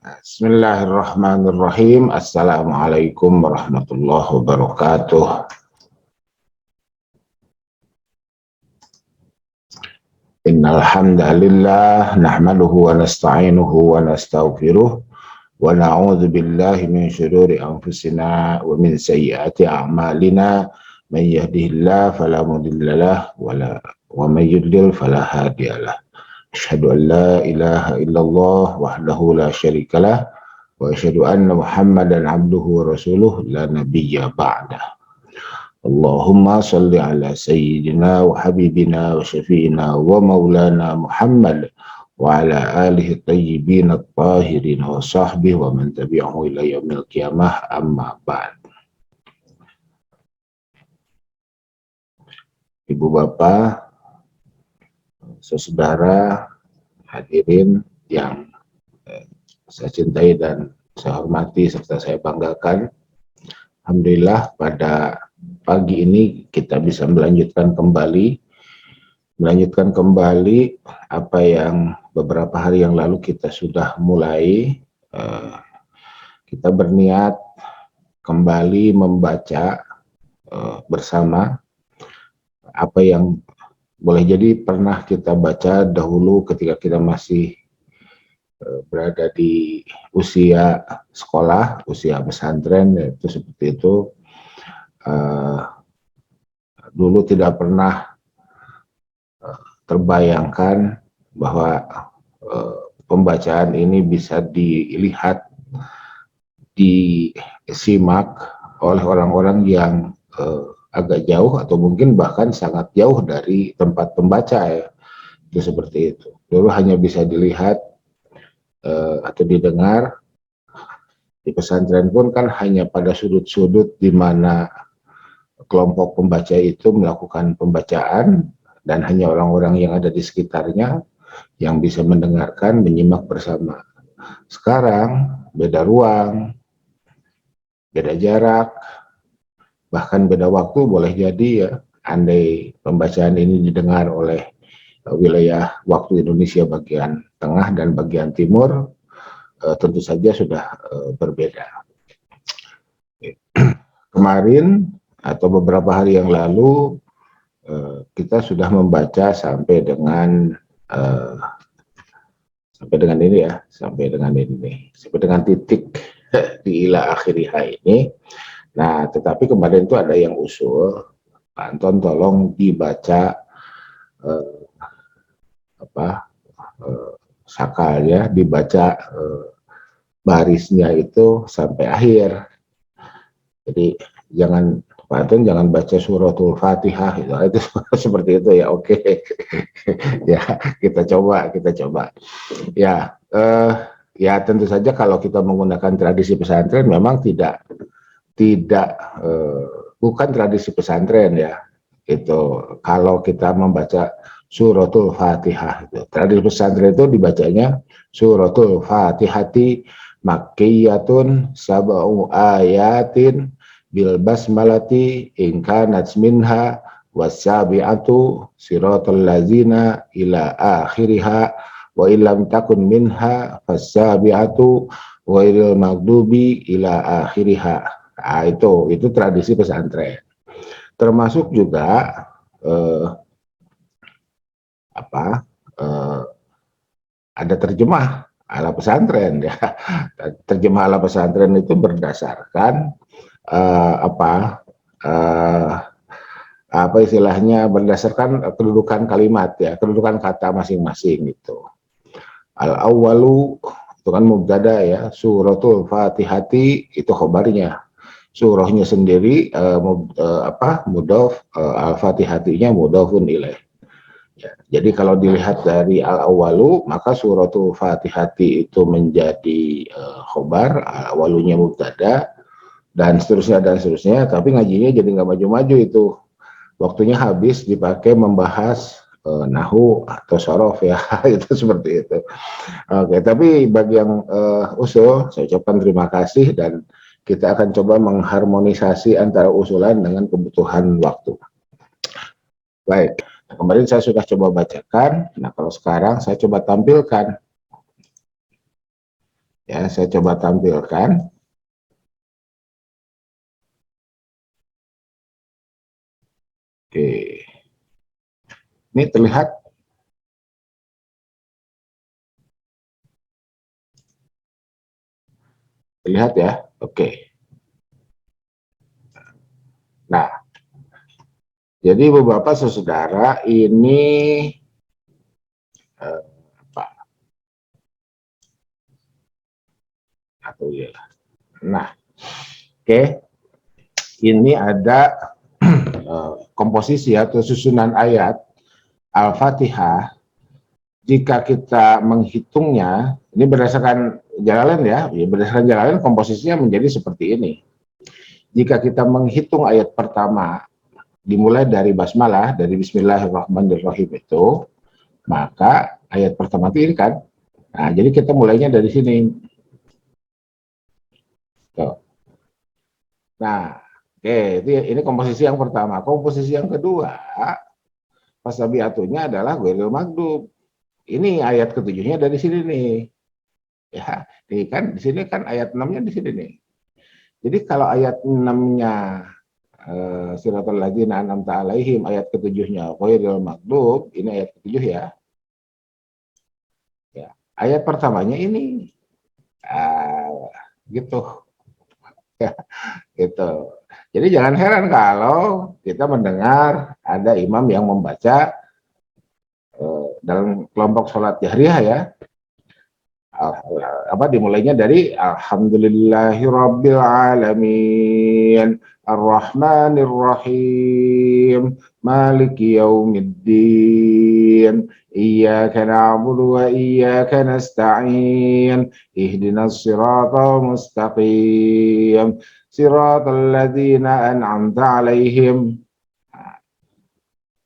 Bismillahirrahmanirrahim. Assalamualaikum warahmatullahi wabarakatuh. Innal hamdalillah nahmaduhu wa nasta'inuhu wa nastaghfiruh wa na'udzu billahi min syururi anfusina wa min sayyiati a'malina. Man yahdihillahu fala mudhillalah wa may yudlil fala hadiyalah. Asyhadu an la ilaha illallah wahdahu la syarikalah wa asyhadu anna Muhammadan abduhu wa rasuluh la nabiyya ba'dah. Allahumma salli ala sayyidina wa habibina wa syafi'ina wa maulana Muhammad wa ala alihi tayyibin at-tahirin wa sahbihi wa man tabi'ahu ila yaumil qiyamah, amma ba'd. Ibu bapak, saudara, hadirin yang saya cintai dan saya hormati serta saya banggakan. Alhamdulillah pada pagi ini kita bisa melanjutkan kembali apa yang beberapa hari yang lalu kita sudah mulai. Kita berniat kembali membaca bersama apa yang boleh jadi pernah kita baca dahulu ketika kita masih berada di usia sekolah, usia pesantren, yaitu seperti itu. Dulu tidak pernah terbayangkan bahwa pembacaan ini bisa dilihat, disimak oleh orang-orang yang agak jauh atau mungkin bahkan sangat jauh dari tempat pembaca, ya. Itu seperti itu. Dulu hanya bisa dilihat atau didengar. Di pesantren pun kan hanya pada sudut-sudut di mana kelompok pembaca itu melakukan pembacaan dan hanya orang-orang yang ada di sekitarnya yang bisa mendengarkan, menyimak bersama. Sekarang beda ruang, beda jarak, bahkan beda waktu boleh jadi, ya. Andai pembacaan ini didengar oleh wilayah waktu Indonesia bagian tengah dan bagian timur, tentu saja sudah berbeda. Kemarin atau beberapa hari yang lalu kita sudah membaca sampai dengan sampai dengan titik di ila akhiriha ini. Nah, tetapi kemarin itu ada yang usul, Pak Anton tolong dibaca sakalnya, dibaca barisnya itu sampai akhir. Jadi jangan, Pak Anton jangan baca suratul Fatihah itu seperti itu, ya. Oke. Ya, kita coba. Ya, ya tentu saja kalau kita menggunakan tradisi pesantren memang bukan tradisi pesantren, ya. Itu kalau kita membaca suratul Fatihah, itu tradisi pesantren itu dibacanya suratul Fatihati makkiyatun sab'u ayatin bil basmalati in kanat minha wasabi'atu siratal lazina ila akhiriha wa illam takun minha fasabi'atu ghairil maghdubi ila akhiriha. Nah, itu tradisi pesantren. Termasuk juga ada terjemah ala pesantren, ya. Terjemah ala pesantren itu berdasarkan istilahnya, berdasarkan kedudukan kalimat, ya, kedudukan kata masing-masing itu. Al-awwalu itu kan mubtada, ya, suratul Fatihati itu khobarnya. Surahnya sendiri mudhof, al-Fatihatinya mudhofun ilaih. Ya, jadi kalau dilihat dari al-awwalu, maka suratul Fatihati itu menjadi khobar, al-awwalunya mubtada, dan seterusnya, tapi ngajinya jadi nggak maju-maju itu. Waktunya habis dipakai membahas nahu atau sorof, ya. Itu seperti itu. Oke, tapi bagi yang usul, saya ucapkan terima kasih, dan kita akan coba mengharmonisasi antara usulan dengan kebutuhan waktu. Baik, kemarin saya sudah coba bacakan. Nah, kalau sekarang saya coba tampilkan. Ya, saya coba tampilkan. Oke, ini terlihat. Terlihat ya. Oke. Nah, jadi beberapa saudara ini apa? Atau ya. Nah, oke. Ini ada komposisi atau susunan ayat Al-Fatihah. Jika kita menghitungnya, ini berdasarkan Jalalain ya, berdasarkan Jalalain komposisinya menjadi seperti ini. Jika kita menghitung ayat pertama dimulai dari basmalah, dari Bismillahirrahmanirrahim itu, maka ayat pertama itu ini kan. Nah, jadi kita mulainya dari sini. Tuh. Nah, oke, ini komposisi yang pertama. Komposisi yang kedua, pasabiatunya adalah ghairil maghdub. Ini ayat ketujuhnya dari sini nih. Ya, ini kan di sini kan ayat 6-nya di sini nih. Jadi kalau ayat 6-nya siratal ladzina an'amta alaihim, ayat ketujuhnya ghairil maghdub, ini ayat ketujuh ya. Ya, ayat pertamanya ini gitu. Ya, gitu. Jadi jangan heran kalau kita mendengar ada imam yang membaca dalam kelompok sholat jahriyah ya, apa dimulainya dari alhamdulillahirabbil alamin arrahmanir rahim maliki yaumiddin iyyaka na'budu wa iyyaka nasta'in ihdinas siratal mustaqim siratal ladzina an'amta alaihim.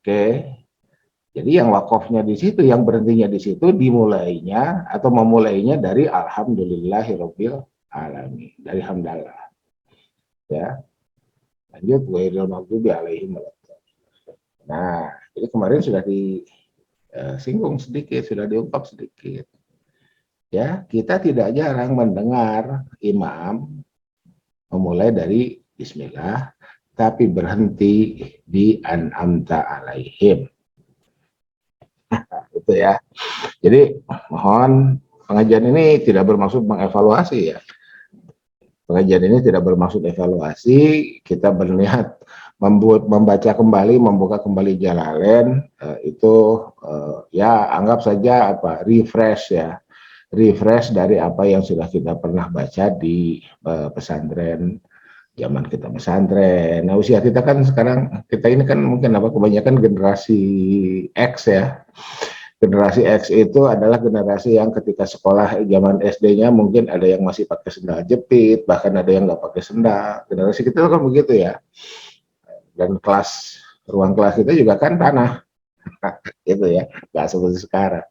Oke. Jadi yang wakofnya di situ, yang berhentinya di situ, dimulainya atau memulainya dari alhamdulillahirabbil alamin, dari hamdalah. Ya, lanjut ghairil maghdubi alaihim. Nah, jadi kemarin sudah disinggung sedikit, sudah diungkap sedikit. Ya, kita tidak jarang mendengar imam memulai dari bismillah, tapi berhenti di an'amta alaihim. Itu ya. Jadi mohon pengajian ini tidak bermaksud mengevaluasi ya. Pengajian ini tidak bermaksud evaluasi, kita berniat membaca kembali, membuka kembali Jalalain, itu ya anggap saja apa refresh ya, refresh dari apa yang sudah kita pernah baca di pesantren zaman kita pesantren. Nah usia kita kan sekarang, kita ini kan mungkin apa kebanyakan generasi X ya. Generasi X itu adalah generasi yang ketika sekolah zaman SD-nya mungkin ada yang masih pakai sendal jepit, bahkan ada yang nggak pakai sendal. Generasi kita kan begitu ya. Dan ruang kelas kita juga kan tanah, gitu ya, nggak seperti sekarang.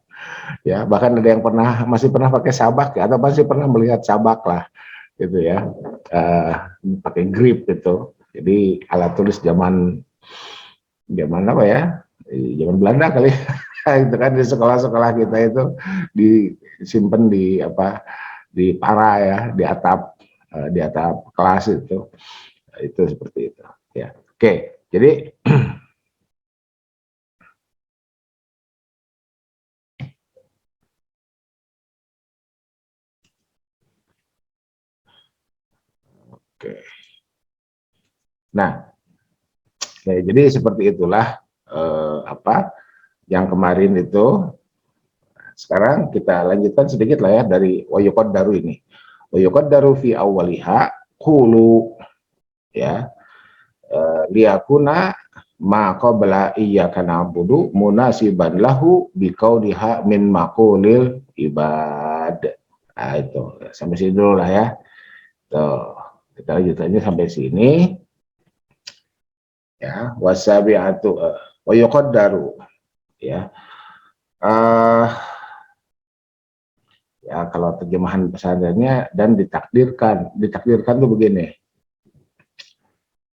Ya, bahkan ada yang masih pernah pakai sabak ya, atau masih pernah melihat sabak lah, gitu ya, pakai grip gitu. Jadi alat tulis zaman zaman apa ya? Zaman Belanda kali. Itu kan di sekolah-sekolah kita itu disimpan di apa di para ya di atap kelas itu seperti itu ya. Oke, jadi oke. Nah, jadi seperti itulah apa yang kemarin itu. Sekarang kita lanjutkan sedikit lah ya dari wayukod daru ini. Wayukod daru fi awaliha kulu ya liyakuna ma qabla iyyaka na'budu munasiban lahu biqauliha min maqulil ibad. Nah itu sampai sini dulu lah ya. Tuh, kita lanjutannya sampai sini ya. Wasabi'atu wa yuqaddaru ya. Uh, ya kalau terjemahan pesantrennya dan ditakdirkan tuh begini.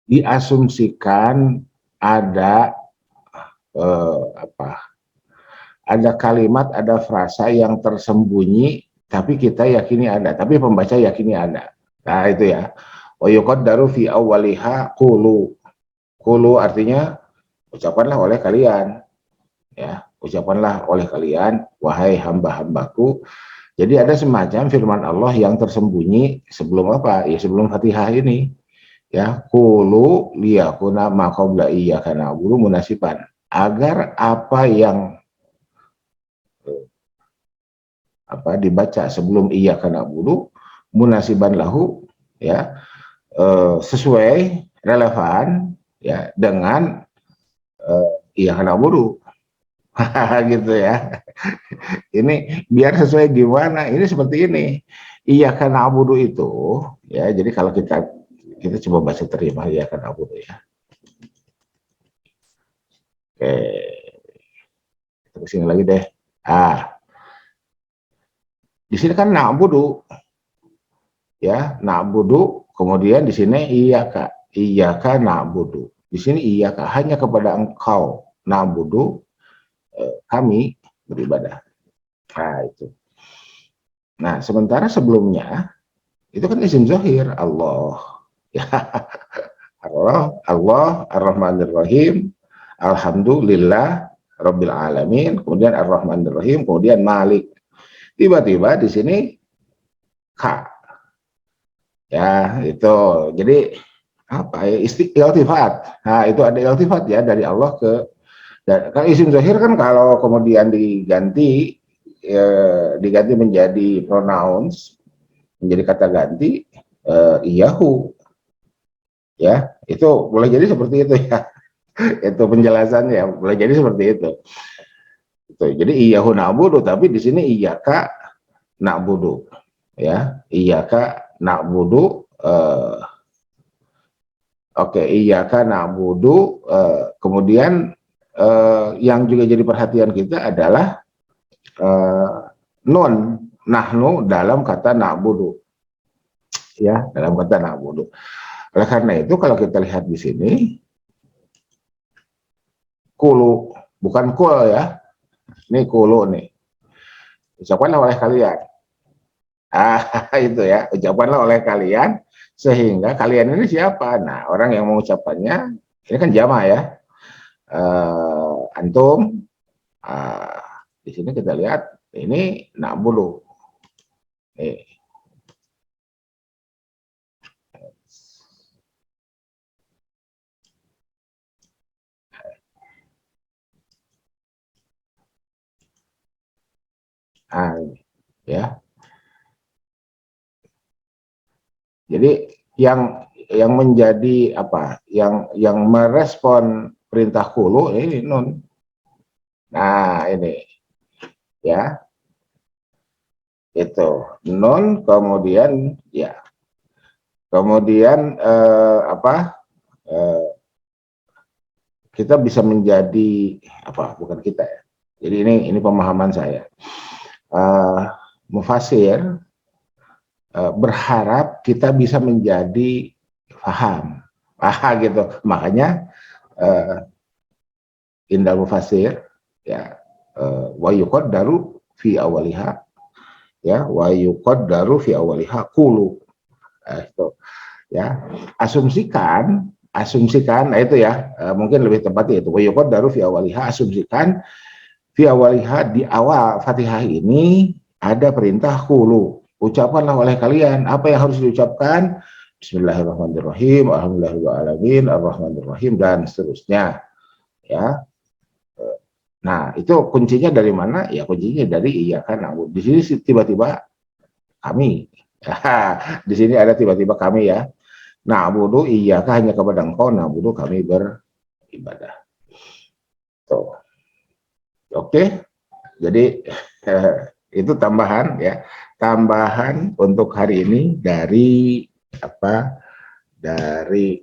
Diasumsikan ada apa? Ada kalimat, ada frasa yang tersembunyi tapi kita yakini ada, tapi pembaca yakini ada. Nah itu ya. Wa yuqaddaru fi awwaliha qulu. Qulu artinya ucapanlah oleh kalian, ya. Ucapanlah oleh kalian, wahai hamba-hambaku. Jadi ada semacam firman Allah yang tersembunyi sebelum apa? Ya sebelum Fatihah ini. Ya, qulu liyakuna ma qabla iyyaka na'budu munasiban. Agar apa yang dibaca sebelum iyyaka na'budu munasiban lahu, ya, sesuai, relevan, ya, dengan iyyaka na'budu. Gitu ya. Ini biar sesuai gimana? Ini seperti ini. Iyyaka na'budu itu, ya. Jadi kalau kita coba baca terima iyyaka na'budu ya. Oke, terus ini lagi deh. Di sini kan na'budu, ya, na'budu, kemudian di sini iyyaka na'budu. Di sini iyyaka, hanya kepada engkau na'budu, kami beribadah. Nah, itu. Nah, sementara sebelumnya itu kan isim zahir Allah. Ya, Allah, Ar-Rahmanir Rahim, Alhamdulillah Rabbil Alamin, kemudian Ar-Rahmanir Rahim, kemudian Malik. Tiba-tiba di sini Ka. Ya, itu. Jadi apa ya, iltifat. Nah, itu ada iltifat ya dari Allah ke, kan isim zahir kan kalau kemudian diganti, ya, diganti menjadi pronouns, menjadi kata ganti, iyahu, ya, itu boleh jadi seperti itu ya. Itu penjelasannya boleh jadi seperti itu. Jadi iyahu na'budu, tapi di sini iyaka na'budu, ya, iyaka na'budu. Oke, iyyaka na'budu, kemudian yang juga jadi perhatian kita adalah nun nahnu dalam kata na'budu, ya, dalam kata na'budu. Oleh karena itu kalau kita lihat di sini kulu, bukan kul ya, ini kulu nih, ucapkanlah oleh kalian. Itu ya, ucapkanlah oleh kalian, sehingga kalian ini siapa? Nah, orang yang mengucapkannya ini kan jama ya, antum. Di sini kita lihat ini na'budu. Ya. Jadi yang menjadi apa? Yang merespon perintah kulu ini nun. Nah, ini ya. Itu nun, kemudian ya. Kemudian kita bisa menjadi apa? Bukan kita ya. Jadi ini pemahaman saya. Mufasir berharap kita bisa menjadi paham, gitu. Makanya indal mufasir, ya, wa yuqaddaru fi awaliha, ya, wa yuqaddaru fi awaliha qulu. Itu ya, asumsikan, nah itu ya, mungkin lebih tepatnya itu wa yuqaddaru fi awaliha, asumsikan fi awaliha, di awal Fatihah ini ada perintah qulu, ucapkanlah oleh kalian. Apa yang harus diucapkan? Bismillahirrahmanirrahim, alhamdulillahirrahmanirrahim, arrahmanirrahim, dan seterusnya, ya. Nah, itu kuncinya dari mana? Ya kuncinya dari iya kan. Di sini tiba-tiba kami. Di sini ada tiba-tiba kami ya. Na'budu iyyaka, hanya kepada engkau na'budu kami beribadah. Tuh. Oke. Jadi itu tambahan ya. Tambahan untuk hari ini dari apa? Dari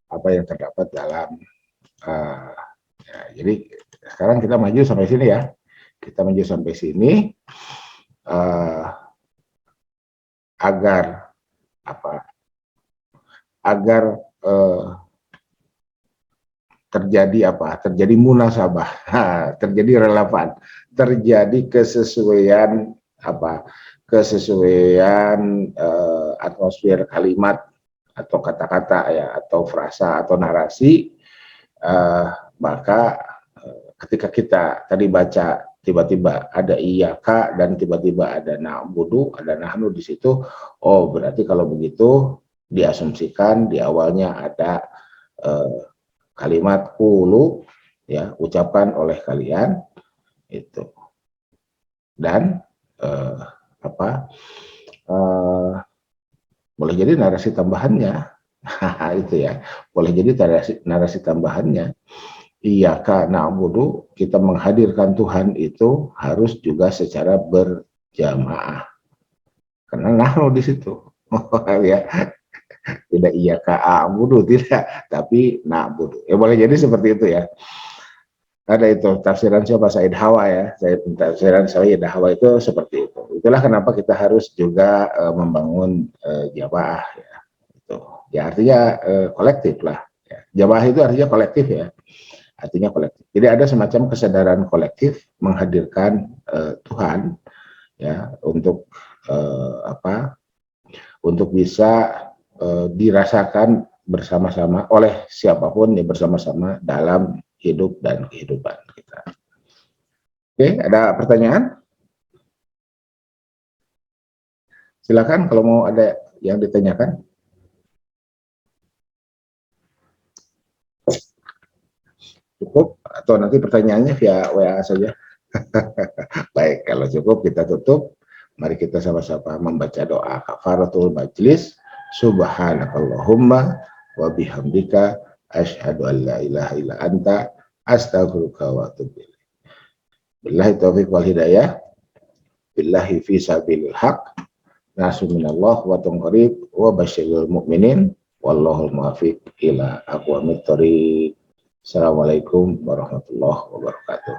apa yang terdapat dalam ya, jadi sekarang kita maju sampai sini ya. Kita maju sampai sini agar apa? Agar terjadi apa? Terjadi munasabah, terjadi relevan, terjadi kesesuaian apa? Kesesuaian atmosfer kalimat atau kata-kata ya, atau frasa atau narasi, maka ketika kita tadi baca tiba-tiba ada iyaka dan tiba-tiba ada na'budu, ada nahnu di situ, oh berarti kalau begitu diasumsikan di awalnya ada kalimat qulu ya, ucapkan oleh kalian itu, dan apa boleh jadi narasi tambahannya itu ya, boleh jadi narasi tambahannya Iyaka na'budu, kita menghadirkan Tuhan itu harus juga secara berjamaah. Karena nahnu di situ. Ya, tidak iyaka a'budu, tidak, tapi na'budu. Ya boleh jadi seperti itu ya. Ada itu tafsiran siapa, Said Hawa ya. Tafsiran Said Hawa itu seperti itu. Itulah kenapa kita harus juga membangun jamaah ya. Itu. Ya artinya kolektif lah. Ya. Jamaah itu artinya kolektif ya. Artinya kolektif. Jadi ada semacam kesadaran kolektif menghadirkan Tuhan ya, untuk apa? Untuk bisa dirasakan bersama-sama oleh siapapun ya, bersama-sama dalam hidup dan kehidupan kita. Oke, ada pertanyaan? Silakan kalau mau ada yang ditanyakan. Cukup atau nanti pertanyaannya via WA saja. Baik, kalau cukup kita tutup. Mari kita sama-sama membaca doa kafaratul majlis. Subhanakallahumma wa bihamdika asyhadu an la ilaha illa anta astaghfiruka wa atubu ilaik. Billahi taufiq wal hidayah. Billahi fi sabilil haq. Nasu minallah wa tungqarib wa basyiril mu'minin. Wallahul muwafiq ila aqwamit thoriq. Assalamualaikum warahmatullahi wabarakatuh.